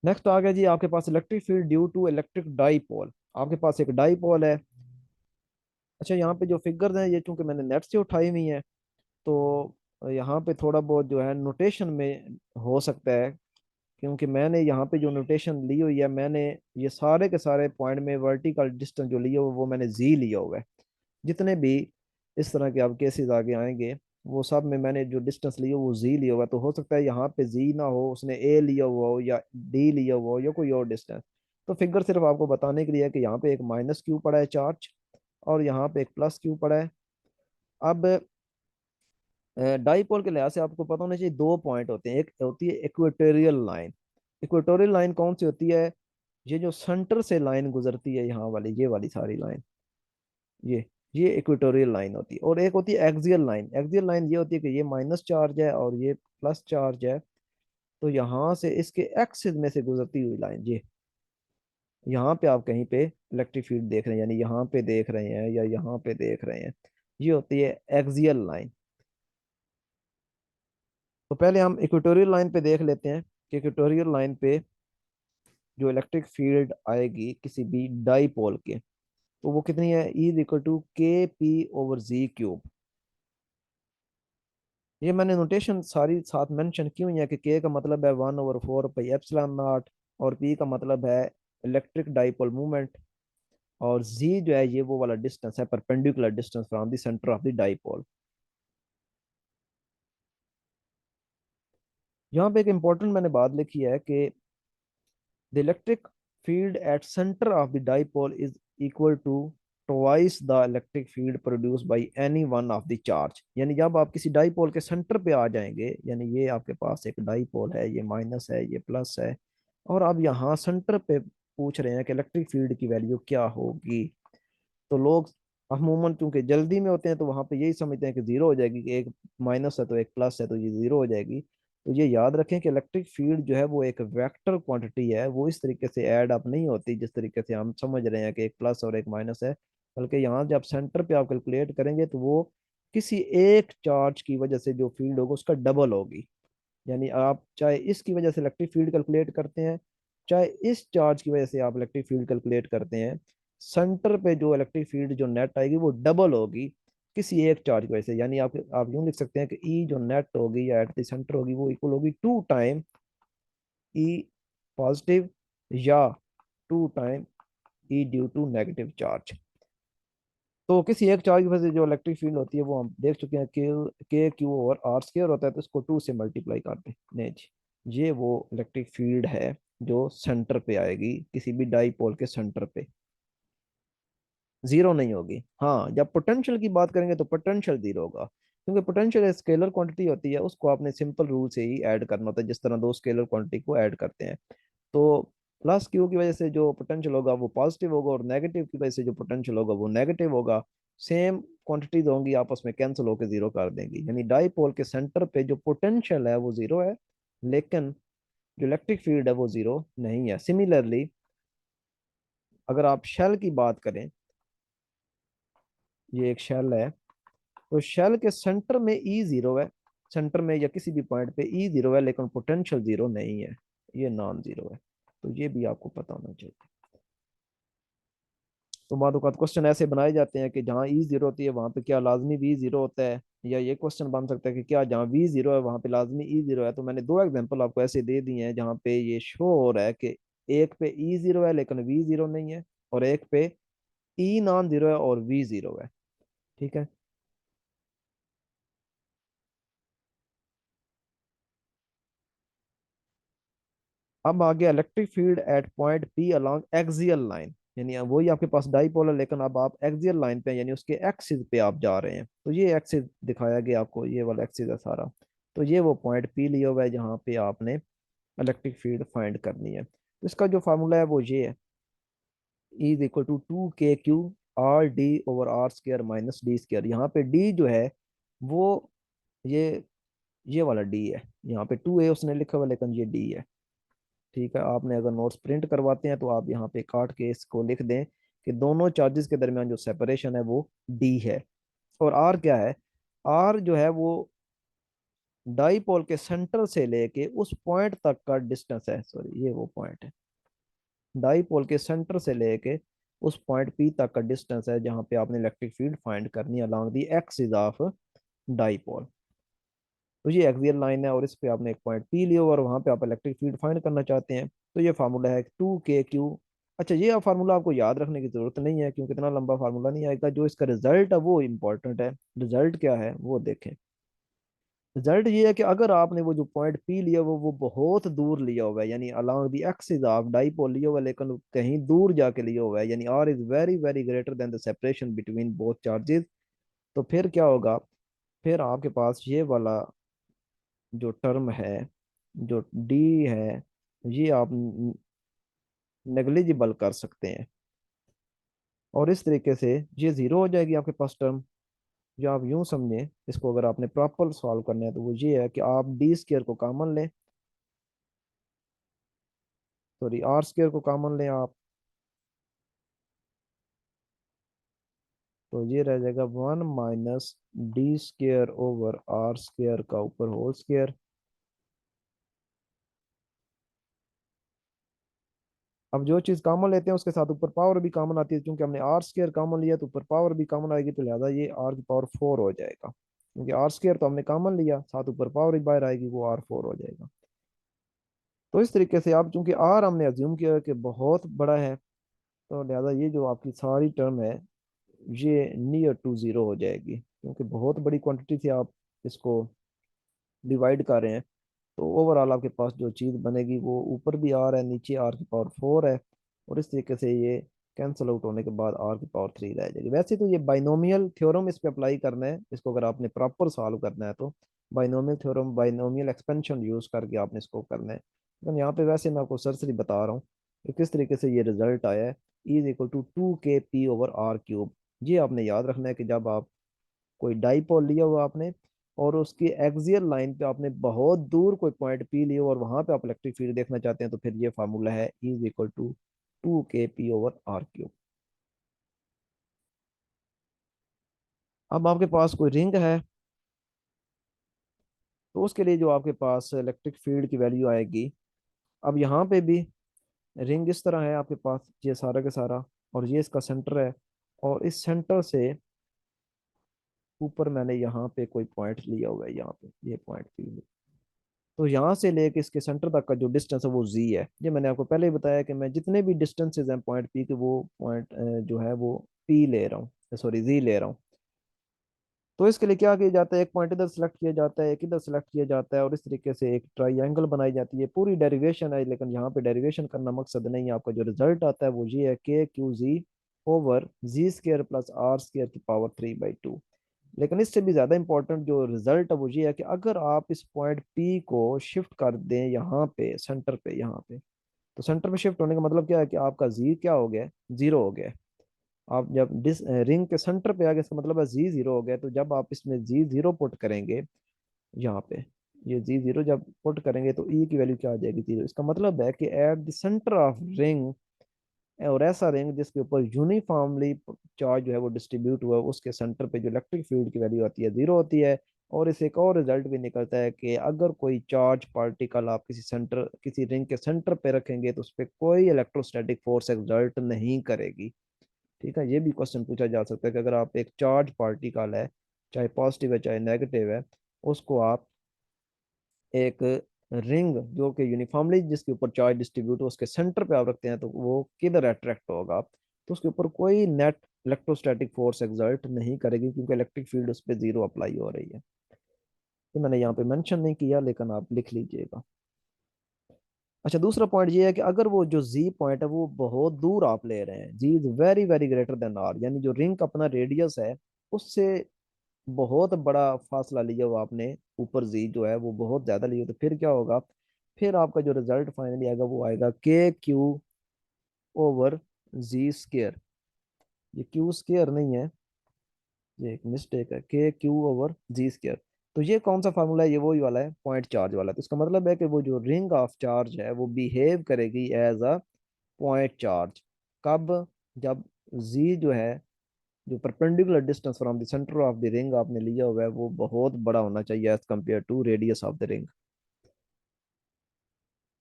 नेक्स्ट आ गया जी आपके पास electric field due to electric dipole. आपके पास एक डाईपोल है। अच्छा, यहाँ पे जो फिगर्स हैं ये चूंकि मैंने नेट से उठाई हुई हैं, तो यहाँ पे थोड़ा बहुत जो है नोटेशन में हो सकता है, क्योंकि मैंने यहाँ पे जो नोटेशन ली हुई है, मैंने ये सारे के सारे पॉइंट में वर्टिकल डिस्टेंस जो लिया हुआ है वो मैंने जी लिया हुआ है। जितने भी इस तरह के अब केसेस आगे आएंगे, वो सब में मैंने जो डिस्टेंस लिया वो जी लिया हुआ है। तो हो सकता है यहाँ पे जी ना हो, उसने ए लिया हुआ हो या डी लिया हुआ हो या कोई और डिस्टेंस। तो फिगर सिर्फ आपको बताने के लिए है कि यहाँ पे एक माइनस क्यू पड़ा है चार्ज, और यहाँ पे एक प्लस क्यू पड़ा है। अब डाईपोल के लिहाज से आपको पता होना चाहिए, दो पॉइंट होते हैं, एक होती है इक्वेटोरियल लाइन। इक्वेटोरियल लाइन कौन सी होती है, ये जो सेंटर से लाइन गुजरती है यहाँ वाली, ये वाली सारी लाइन, ये ये इक्वेटोरियल लाइन होती है। और एक होती है एक्सियल लाइन। एक्सियल लाइन ये होती है कि ये माइनस चार्ज है और ये प्लस चार्ज है, तो यहाँ से इसके एक्सिस में से गुजरती हुई लाइन, ये यहाँ पे आप कहीं पे इलेक्ट्रिक फील्ड देख रहे हैं, यानी यहाँ पे देख रहे हैं या यहाँ पे देख रहे हैं, ये होती है एक्सियल लाइन। तो पहले हम इक्वेटोरियल लाइन पे देख लेते हैं कि इक्वेटोरियल लाइन पे जो इलेक्ट्रिक फील्ड आएगी किसी भी डाईपोल के, तो वो कितनी है, E is equal to K P/Z cube. ये मैंने नोटेशन सारी साथ मेंशन की हुई है कि K का मतलब है 1/4 पाई एप्सिलॉन नॉट, और P का मतलब है इलेक्ट्रिक डाईपोल मूवमेंट, और Z जो है ये वो वाला डिस्टेंस है, perpendicular distance from the centre of the dipole. यहाँ पे एक इंपॉर्टेंट मैंने बात लिखी है कि the electric field at center of the dipole is equal to twice the electric field produced by any one of the charge। यानी जब आप किसी डाईपोल के सेंटर पे आ जाएंगे, यानी ये आपके पास एक डाईपोल है, ये माइनस है ये प्लस है, और अब यहाँ सेंटर पे पूछ रहे हैं कि इलेक्ट्रिक फील्ड की वैल्यू क्या होगी। तो लोग अमूमन क्योंकि जल्दी में होते हैं तो वहां पे यही समझते हैं कि जीरो हो जाएगी, कि एक माइनस है तो एक प्लस है तो ये जीरो हो जाएगी। तो ये याद रखें कि इलेक्ट्रिक फील्ड जो है वो एक वेक्टर क्वांटिटी है, वो इस तरीके से ऐड अप नहीं होती जिस तरीके से हम समझ रहे हैं कि एक प्लस और एक माइनस है। बल्कि यहाँ जब सेंटर पे आप कैलकुलेट करेंगे तो वो किसी एक चार्ज की वजह से जो फील्ड होगा उसका डबल होगी। यानी आप चाहे इसकी वजह से इलेक्ट्रिक फील्ड कैलकुलेट करते हैं, चाहे इस चार्ज की वजह से आप इलेक्ट्रिक फील्ड कैलकुलेट करते हैं, सेंटर पे जो इलेक्ट्रिक फील्ड जो नेट आएगी वो डबल होगी किसी एक चार्ज की वजह से। यानी आप यूं लिख सकते हैं कि ई जो नेट होगी या एट द सेंटर होगी वो इक्वल होगी टू टाइम ई पॉजिटिव, या two time E due to negative charge. तो किसी एक चार्ज की वजह से जो इलेक्ट्रिक फील्ड होती है वो हम देख चुके हैं, के क्यू और आर स्क्वायर होता है, तो इसको टू से मल्टीप्लाई करते हैं। नहीं जी, ये वो इलेक्ट्रिक फील्ड है जो सेंटर पे आएगी, किसी भी डाईपोल के सेंटर पे, जीरो नहीं होगी। हाँ, जब पोटेंशियल की बात करेंगे तो पोटेंशियल जीरो होगा, क्योंकि पोटेंशियल स्केलर क्वांटिटी होती है, उसको आपने सिंपल रूल से ही ऐड करना होता है, जिस तरह दो स्केलर क्वांटिटी को ऐड करते हैं। तो प्लस क्यू की वजह से जो पोटेंशियल होगा वो पॉजिटिव होगा, और नेगेटिव की वजह से जो पोटेंशियल होगा वो नेगेटिव होगा। सेम क्वांटिटीज होंगी, आपस में कैंसिल होकर जीरो कर देंगी, यानी डाईपोल के सेंटर पे जो पोटेंशियल है वो जीरो है, लेकिन जो इलेक्ट्रिक फील्ड है वो जीरो नहीं है। सिमिलरली अगर आप शेल की बात करें, ये एक शेल है, तो शेल के सेंटर में ई जीरो है, सेंटर में या किसी भी पॉइंट पे ई जीरो है, लेकिन पोटेंशियल जीरो नहीं है, ये नॉन जीरो है। तो ये भी आपको पता होना चाहिए। तो बाद क्वेश्चन ऐसे बनाए जाते हैं कि जहाँ ई जीरो होती है वहां पे क्या लाजमी वी जीरो होता है, या ये क्वेश्चन बन सकता है कि क्या जहाँ वी जीरो है वहां पे लाजमी ई जीरो है। तो मैंने दो एग्जांपल आपको ऐसे दे दिए हैं जहाँ पे ये शो हो रहा है कि एक पे ई जीरो है लेकिन वी जीरो नहीं है, और एक पे ई नॉन जीरो है और वी जीरो है। ठीक है। अब आ गया electric field eight point P along axial line, यानी अब वही आपके पास डाईपोल है लेकिन अब आप एक्सियल लाइन पे हैं, यानी उसके एक्सिस पे आप जा रहे हैं। तो ये एक्सिस दिखाया गया आपको, ये वाला एक्सिस है सारा। तो ये वो पॉइंट पी लिया हुआ है जहाँ पे आपने इलेक्ट्रिक फील्ड फाइंड करनी है। तो इसका जो फार्मूला है वो ये है, E is equal to two K Q R D over R square minus D square. यहाँ पे डी जो है वो ये ये वाला डी है, यहाँ पे टू ए उसने लिखा हुआ है लेकिन ये डी है। ठीक है, आपने अगर नोट्स प्रिंट करवाते हैं तो आप यहाँ पे काट के इसको लिख दें कि दोनों चार्जेस के दरमियान जो सेपरेशन है वो डी है। और आर क्या है, आर जो है वो डाईपोल के सेंटर से लेके उस पॉइंट तक का डिस्टेंस है, सॉरी ये वो पॉइंट है, डाईपोल के सेंटर से लेके उस पॉइंट पी तक का डिस्टेंस है जहाँ पे आपने इलेक्ट्रिक फील्ड फाइंड करनी है along the axis of dipole. तो ये एक्सियल लाइन है और इस पे आपने एक पॉइंट पी लिया और वहां पे आप इलेक्ट्रिक फील्ड फाइंड करना चाहते हैं। तो ये फार्मूला है टू के क्यू। अच्छा, ये फार्मूला आपको याद रखने की जरूरत नहीं है क्योंकि इतना लंबा फार्मूला नहीं आएगा, जो इसका रिजल्ट है वो इंपॉर्टेंट है। रिजल्ट क्या है वो देखें। रिजल्ट ये है कि अगर आपने वो जो पॉइंट पी लिया वो बहुत दूर लिया हुआ है, यानी along the axis of dipole लिया हुआ है, लेकिन कहीं दूर जाके लिया हुआ है, यानी R is very very greater than the separation between both charges. तो फिर क्या होगा, फिर आपके पास ये वाला जो टर्म है, जो डी है, ये आप नेग्लिजिबल कर सकते हैं, और इस तरीके से ये जीरो हो जाएगी आपके पास टर्म। जो आप यूं समझें इसको, अगर आपने प्रॉपर सॉल्व करना है तो वो ये है कि आप डी स्क्र को कॉमन लें, सॉरी आर स्क्र को कॉमन लें आप, तो ये रह जाएगा one minus D square over R square का ऊपर होल स्क्र। अब जो चीज कॉमन लेते हैं उसके साथ ऊपर पावर भी कॉमन आती है, क्योंकि हमने आर स्क्र कॉमन लिया तो ऊपर पावर भी कॉमन आएगी, तो लिहाजा ये आर की पावर फोर हो जाएगा, क्योंकि आर स्क्र तो हमने कॉमन लिया, साथ ऊपर पावर ही बाहर आएगी, वो आर फोर हो जाएगा। तो इस तरीके से आप, चूंकि आर हमने अज्यूम किया कि बहुत बड़ा है, तो लिहाजा ये जो आपकी सारी टर्म है ये नियर टू जीरो हो जाएगी, क्योंकि बहुत बड़ी क्वांटिटी से आप इसको डिवाइड कर रहे हैं। तो ओवरऑल आपके पास जो चीज़ बनेगी वो ऊपर भी आर है, नीचे आर की पावर फोर है, और इस तरीके से ये कैंसिल आउट होने के बाद आर की पावर थ्री रह जाएगी। वैसे तो ये बाइनोमियल थ्योरम इस पे अप्लाई करना है, इसको अगर आपने प्रॉपर सॉल्व करना है तो binomial theorem, binomial expansion use करके आपने इसको करना है। लेकिन यहाँ पे वैसे मैं आपको सरसरी बता रहा हूँ कि किस तरीके से ये रिजल्ट आया है, E is equal to two K P over R cube. ये आपने याद रखना है कि जब आप कोई डाईपोल लिया हुआ आपने और उसकी एक्सियल लाइन पे आपने बहुत दूर कोई पॉइंट पी लिया और वहां पे आप इलेक्ट्रिक फील्ड देखना चाहते हैं, तो फिर ये फार्मूला है E = 2 K P/R3। अब आपके पास कोई रिंग है, तो उसके लिए जो आपके पास इलेक्ट्रिक फील्ड की वैल्यू आएगी, अब यहाँ पे भी रिंग इस तरह है आपके पास, ये सारा का सारा, और ये इसका सेंटर है, और इस सेंटर से ऊपर मैंने यहाँ पे कोई पॉइंट लिया हुआ है, यहाँ पे ये पॉइंट पी। तो यहाँ से लेके इसके सेंटर तक का जो डिस्टेंस है वो जी है। ये मैंने आपको पहले ही बताया कि मैं जितने भी डिस्टेंसेज हैं पॉइंट पी के, वो पॉइंट जो है वो पी ले रहा हूँ, सॉरी जी ले रहा हूँ। तो इसके लिए क्या किया जाता है, एक पॉइंट इधर सेलेक्ट किया जाता है, एक इधर सेलेक्ट किया जाता है, और इस तरीके से एक ट्राइंगल बनाई जाती है। पूरी डेरिवेशन है, लेकिन यहाँ पे डेरिवेशन करना मकसद नहीं है। आपका जो रिजल्ट आता है वो ये है, KQZ/R² की पावर 3/2। लेकिन इससे भी ज्यादा इंपॉर्टेंट जो रिजल्ट है वो ये है कि अगर आप इस पॉइंट पी को शिफ्ट कर दें यहाँ पे सेंटर पे, यहाँ पे, तो सेंटर पे शिफ्ट होने का मतलब क्या है कि आपका जी क्या हो गया, जीरो हो गया। आप जब डिस रिंग के सेंटर पे आ गए, इसका मतलब है जी जीरो हो गया। तो जब आप इसमें जी जीरो पुट करेंगे यहाँ पे, ये जी जीरो जब पुट करेंगे तो ई की वैल्यू क्या आ जाएगी, जीरो। इसका मतलब है कि eight the centre of ring, और ऐसा रिंग जिसके ऊपर यूनिफॉर्मली चार्ज जो है वो डिस्ट्रीब्यूट हुआ है, उसके सेंटर पे जो इलेक्ट्रिक फील्ड की वैल्यू आती है जीरो होती है। और इसे एक और रिजल्ट भी निकलता है कि अगर कोई चार्ज पार्टिकल आप किसी रिंग के सेंटर पे रखेंगे तो उस पर कोई इलेक्ट्रोस्टैटिक फोर्स एक्सर्ट नहीं करेगी। ठीक है, ये भी क्वेश्चन पूछा जा सकता है कि अगर आप एक चार्ज पार्टिकल है, चाहे पॉजिटिव है चाहे नेगेटिव है, उसको आप एक रिंग जो कि यूनिफॉर्मली जिसके ऊपर चार्ज डिस्ट्रीब्यूट हो उसके सेंटर पे आप रखते हैं, तो वो किधर अट्रैक्ट होगा, तो उसके ऊपर कोई नेट इलेक्ट्रोस्टैटिक फोर्स एक्सर्ट नहीं करेगी, क्योंकि इलेक्ट्रिक फील्ड उस पर जीरो अप्लाई हो रही है। तो मैंने यहाँ पे मेंशन नहीं किया, लेकिन आप लिख लीजिएगा। अच्छा, दूसरा पॉइंट ये है कि अगर वो जो जी पॉइंट है वो बहुत दूर आप ले रहे हैं, G is very very greater than R, यानी जो रिंग का अपना रेडियस है उससे बहुत बड़ा फासला लिया हुआ आपने, ऊपर जी जो है वो बहुत ज्यादा लिया, तो फिर क्या होगा, फिर आपका जो रिजल्ट फाइनली आएगा वो आएगा KQ/Z²। ये क्यू स्केयर नहीं है, ये एक मिस्टेक है, KQ/Z²। तो ये कौन सा फार्मूला है, ये वही वाला है पॉइंट चार्ज वाला। तो इसका मतलब है कि वो जो रिंग ऑफ चार्ज है वो बिहेव करेगी एज अ पॉइंट चार्ज। कब, जब जी जो है, जो perpendicular distance from the centre of the ring आपने लिया हुआ है वो बहुत बड़ा होना चाहिए as compare to radius of the ring.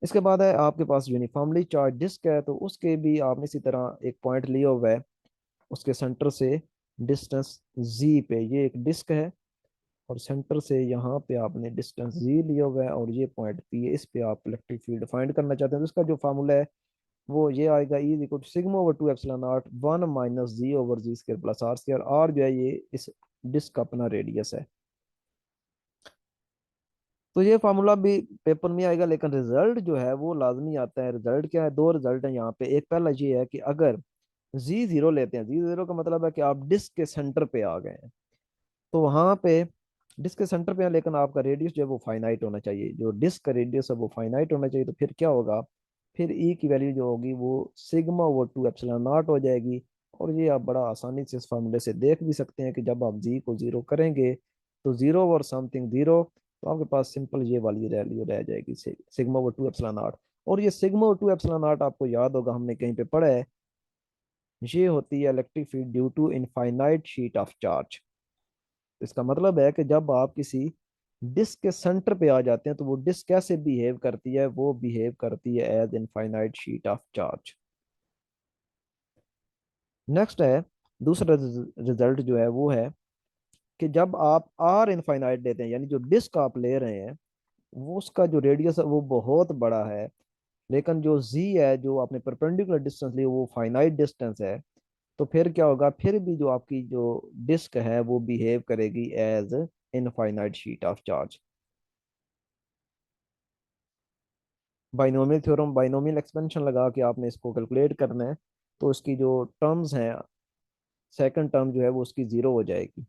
इसके बाद है आपके पास यूनिफॉर्मली चार्ज डिस्क है, तो उसके भी आपने इसी तरह एक पॉइंट लिया हुआ है, उसके सेंटर से डिस्टेंस जी पे, ये एक डिस्क है, और सेंटर से यहाँ पे आपने डिस्टेंस जी लिया हुआ है, और ये पॉइंट पी है, इस पे आप इलेक्ट्रिक फील्ड फाइंड करना चाहते हैं। तो इसका जो फार्मूला है वो ये आएगा, E = 2 ε0 1 - G/Z² + R²। आर जो है ये इस डिस्क का अपना रेडियस है। तो ये फार्मूला भी पेपर में आएगा, लेकिन रिजल्ट जो है वो लाजमी आता है। रिजल्ट क्या है, दो रिजल्ट है यहाँ पे। एक पहला ये है कि अगर जी जीरो लेते हैं, जी जीरो का मतलब है कि आप डिस्क के सेंटर पे आ गए हैं, तो वहां पे डिस्क के सेंटर पे है, लेकिन आपका रेडियस जो है वो फाइनाइट होना चाहिए, जो डिस्क का रेडियस है वो फाइनाइट होना चाहिए। तो फिर क्या होगा, फिर ई की वैल्यू जो होगी वो σ/2 ε0 हो जाएगी। और ये आप बड़ा आसानी से इस फार्मूले से देख भी सकते हैं कि जब आप जी को जीरो करेंगे तो जीरो और समथिंग जीरो, तो आपके पास सिंपल ये वाली वैल्यू रह जाएगी, σ/2 ε0। और ये σ/2 ε0 आपको याद होगा, हमने कहीं पे पढ़ा है, ये होती है electric field due to infinite sheet of charge. इसका मतलब है कि जब आप किसी डिस्क के सेंटर पे आ जाते हैं तो वो डिस्क कैसे बिहेव करती है, वो बिहेव करती है as infinite sheet of charge. Next है, दूसरा रिजल्ट जो है वो है कि जब आप आर इनफाइनाइट लेते हैं, यानी जो डिस्क आप ले रहे हैं वो उसका जो रेडियस है वो बहुत बड़ा है, लेकिन जो जी है जो आपने परपेंडिकुलर डिस्टेंस ली वो फाइनाइट डिस्टेंस है, तो फिर क्या होगा, फिर भी जो आपकी जो डिस्क है वो बिहेव करेगी as infinite sheet of charge. Binomial theorem, binomial expansion लगा के आपने इसको कैलकुलेट करना है, तो इसकी जो टर्म्स हैं, सेकंड टर्म जो है वो उसकी जीरो हो जाएगी।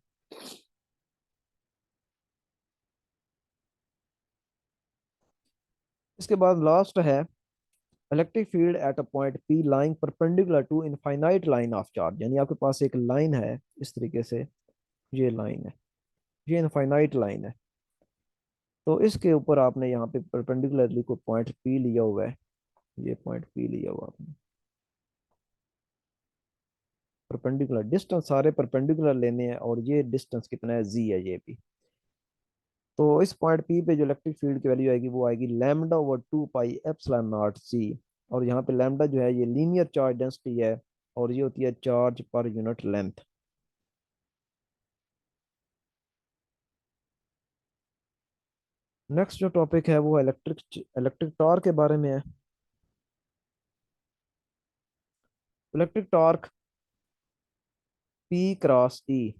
इसके बाद लास्ट है electric field at a point P lying perpendicular to infinite line of charge, यानी आपके पास एक लाइन है इस तरीके से, ये लाइन है, ये इनफाइनाइट लाइन है। तो इसके ऊपर आपने यहाँ पे परपेंडिकुलरली कोई पॉइंट पी लिया हुआ है, ये पॉइंट पी लिया हुआ आपने, परपेंडिकुलर डिस्टेंस सारे परपेंडिकुलर लेने हैं, और ये डिस्टेंस कितना है, जी है ये भी। तो इस पॉइंट पी पे जो इलेक्ट्रिक फील्ड की वैल्यू आएगी वो आएगी lambda over 2 pi epsilon not C. और यहाँ पे लैम्डा जो है ये लीनियर चार्ज डेंसिटी है, और ये होती है charge per unit length. Next जो टॉपिक है वो इलेक्ट्रिक इलेक्ट्रिक टॉर्क के बारे में है। इलेक्ट्रिक टॉर्क पी क्रॉस ई,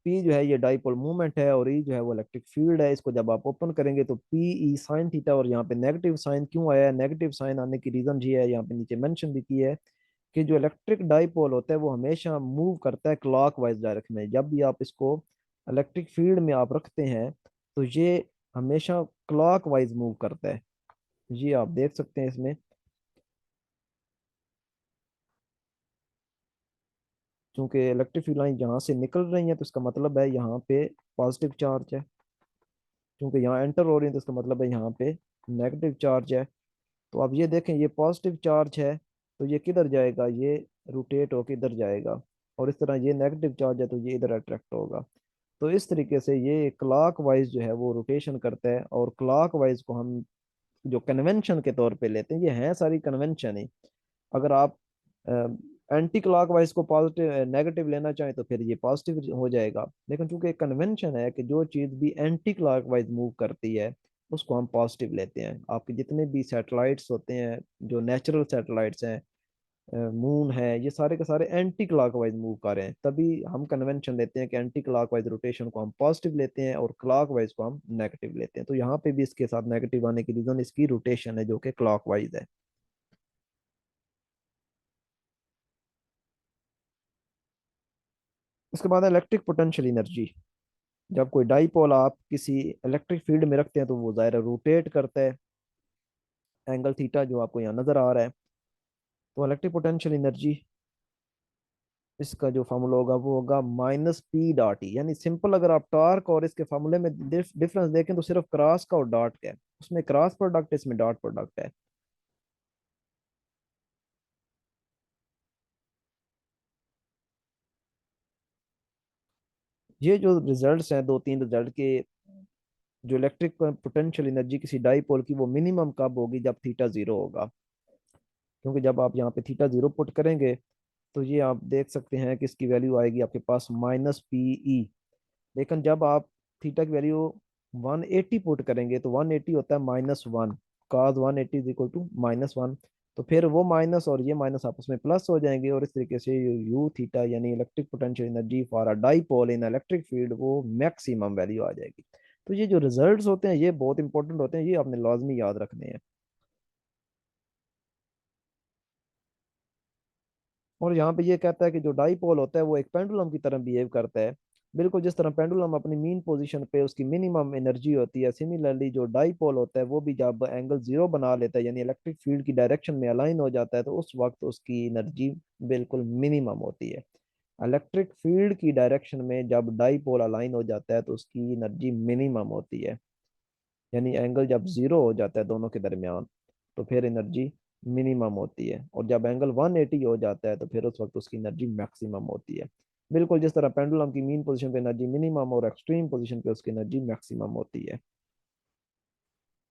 पी जो है ये डाइपोल मूवमेंट है, और ई जो है वो इलेक्ट्रिक फील्ड है। इसको जब आप ओपन करेंगे तो पी ई साइन थीटा, और यहाँ पे नेगेटिव साइन क्यों आया है, नेगेटिव साइन आने की रीजन ये है, यहाँ पे नीचे मेंशन भी की है कि जो इलेक्ट्रिक डाइपोल होता है वो हमेशा मूव करता है क्लॉकवाइज डायरेक्शन में। जब भी आप इसको इलेक्ट्रिक फील्ड में आप रखते हैं तो ये हमेशा क्लॉकवाइज मूव करता है, ये आप देख सकते हैं इसमें। क्योंकि इलेक्ट्रिक फील्ड लाइन यहाँ से निकल रही है तो इसका मतलब है यहाँ पे पॉजिटिव चार्ज है, क्योंकि यहाँ एंटर हो रही है तो इसका मतलब है यहाँ पे नेगेटिव चार्ज है। तो आप ये देखें ये पॉजिटिव चार्ज है, तो ये किधर जाएगा, ये रोटेट होकर इधर जाएगा, और इस तरह ये नेगेटिव चार्ज है तो ये इधर अट्रैक्ट होगा। तो इस तरीके से ये क्लॉक वाइज जो है वो रोटेशन करता है, और क्लॉक वाइज को हम जो कन्वेंशन के तौर पे लेते हैं, ये हैं सारी कन्वेंशन ही। अगर आप एंटी क्लॉकवाइज को पॉजिटिव नेगेटिव लेना चाहें तो फिर ये पॉजिटिव हो जाएगा, लेकिन चूंकि कन्वेंशन है कि जो चीज़ भी एंटी क्लॉकवाइज मूव करती है उसको हम पॉजिटिव लेते हैं। आपके जितने भी सैटेलाइट्स होते हैं, जो नेचुरल सैटेलाइट्स हैं, मून है, ये सारे के सारे एंटी क्लॉकवाइज मूव कर रहे हैं, तभी हम कन्वेंशन लेते हैं कि एंटी क्लॉकवाइज रोटेशन को हम पॉजिटिव लेते हैं और क्लॉकवाइज को हम नेगेटिव लेते हैं। तो यहाँ पे भी इसके साथ नेगेटिव आने की रीजन इसकी रोटेशन है जो कि क्लॉकवाइज है। उसके बाद इलेक्ट्रिक पोटेंशियल एनर्जी। जब कोई डाइपोल आप किसी इलेक्ट्रिक फील्ड में रखते हैं तो वो ज़ाहिर रोटेट करता है, एंगल थीटा जो आपको यहाँ नजर आ रहा है। तो इलेक्ट्रिक पोटेंशियल एनर्जी, इसका जो फार्मूला होगा वो होगा माइनस पी डॉट ई। यानी सिंपल अगर आप टॉर्क और इसके फार्मूले में डिफरेंस देखें तो सिर्फ क्रॉस का और डॉट का है, उसमें क्रॉस प्रोडक्ट इसमें डॉट प्रोडक्ट है। ये जो रिजल्ट्स हैं दो तीन रिजल्ट के, जो इलेक्ट्रिक पोटेंशियल एनर्जी किसी डाइपोल की वो मिनिमम कब होगी, जब थीटा जीरो होगा। क्योंकि जब आप यहाँ पे थीटा जीरो पुट करेंगे तो ये आप देख सकते हैं कि इसकी वैल्यू आएगी आपके पास माइनस पी ई। लेकिन जब आप थीटा की वैल्यू 180 पुट करेंगे तो 180 होता है -1, cos 180 इज इक्वल टू -1। तो फिर वो माइनस और ये माइनस आपस में प्लस हो जाएंगे, और इस तरीके से यू थीटा यानी electric potential energy for a dipole in electric field वो मैक्सिमम वैल्यू आ जाएगी। तो ये जो रिजल्ट्स होते हैं ये बहुत इंपॉर्टेंट होते हैं, ये आपने लाजमी याद रखने हैं। और यहाँ पे ये कहता है कि जो डाईपोल होता है वो एक पेंडुलम की तरह बिहेव करता है। बिल्कुल जिस तरह पेंडुलम अपनी मीन पोजीशन पे उसकी मिनिमम एनर्जी होती है, सिमिलरली जो डाईपोल होता है वो भी जब एंगल जीरो बना लेता है यानी इलेक्ट्रिक फील्ड की डायरेक्शन में अलाइन हो जाता है तो उस वक्त उसकी एनर्जी बिल्कुल मिनिमम होती है। इलेक्ट्रिक फील्ड की डायरेक्शन में जब डाईपोल अलाइन हो जाता है तो उसकी एनर्जी मिनिमम होती है, यानी एंगल जब जीरो हो जाता है दोनों के दरमियान तो फिर एनर्जी मिनिमम होती है, और जब एंगल 180 हो जाता है तो फिर उस वक्त उसकी एनर्जी मैक्सिमम होती है। बिल्कुल जिस तरह पेंडुलम की मीन पोजीशन पे एनर्जी मिनिमम और एक्सट्रीम पोजीशन पे उसकी एनर्जी मैक्सिमम होती है।